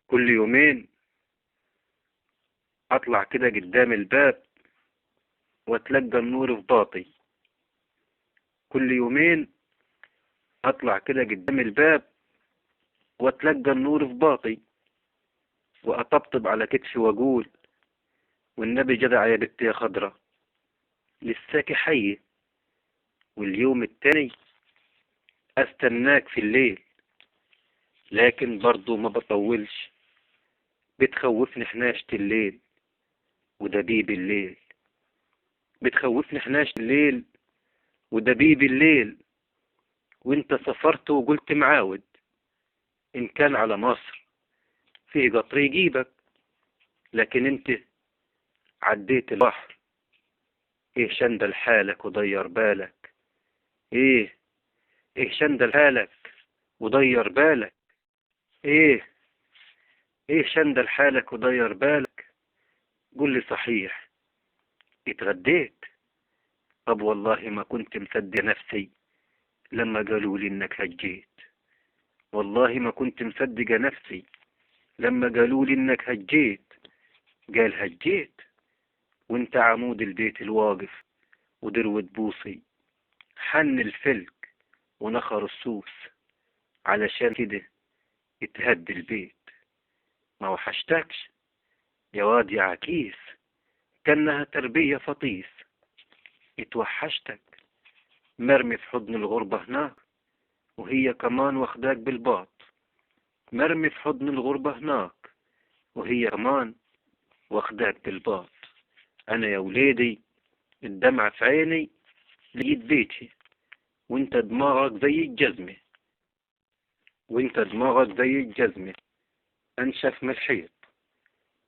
كل يومين اطلع كده قدام الباب واتلقى النور في باطي. كل يومين اطلع كده قدام الباب واتلقى النور في باطي، واطبطب على كتفي واقول والنبي جدع يا بنت يا خضرة لساكي حي. واليوم التاني استناك في الليل، لكن برضو ما بطولش، بتخوفني حناشة الليل ودبيب الليل. بتخوفني حناشة الليل ودبيب الليل. وانت سافرت وقلت معاود ان كان على مصر فيه قطر يجيبك، لكن انت عديت البحر. ايه شندل حالك وضير بالك؟ ايه شندل حالك وضير بالك؟ ايه ايه شندل حالك وضير بالك؟ قل لي صحيح، اتغديت؟ طب والله ما كنت مصدق نفسي لما قالوا لي انك هجيت. والله ما كنت مصدق نفسي لما قالوا لي انك هجيت. قال هجيت وانت عمود البيت الواقف ودروة بوصي حن الفلك ونخر السوس، علشان كده اتهد البيت. ما وحشتكش يا واد يا عكيس؟ كانها تربية فطيس. اتوحشتك مرمي في حضن الغربة هناك وهي كمان واخداك بالباط. مرمي في حضن الغربة هناك وهي كمان واخداك بالباط. انا يا وليدي الدمعة في عيني لقيت بيتي، وانت دماغك زي الجزمة. وانت دماغك زي الجزمة انشف من الحيط.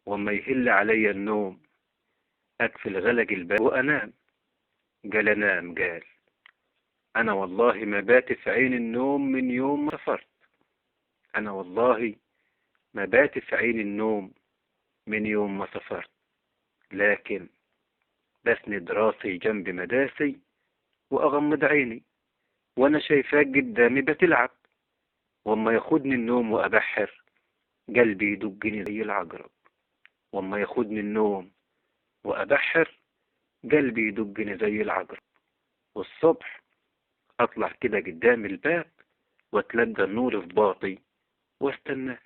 وما يهل علي النوم اقفل غلق الباب وانام. قال انام؟ قال انا والله ما بات في عين النوم من يوم ما سافرت. انا والله ما بات في عين النوم من يوم ما سافرت، لكن بسند راسي جنب مداسي واغمض عيني وانا شايفاك قدامي بتلعب. واما ياخدني النوم وابحر قلبي يدقني زي العقرب. واما ياخدني النوم وابحر قلبي يدقني زي العقرب. والصبح اطلع كده قدام الباب واتلقى النور في باطي واستناه.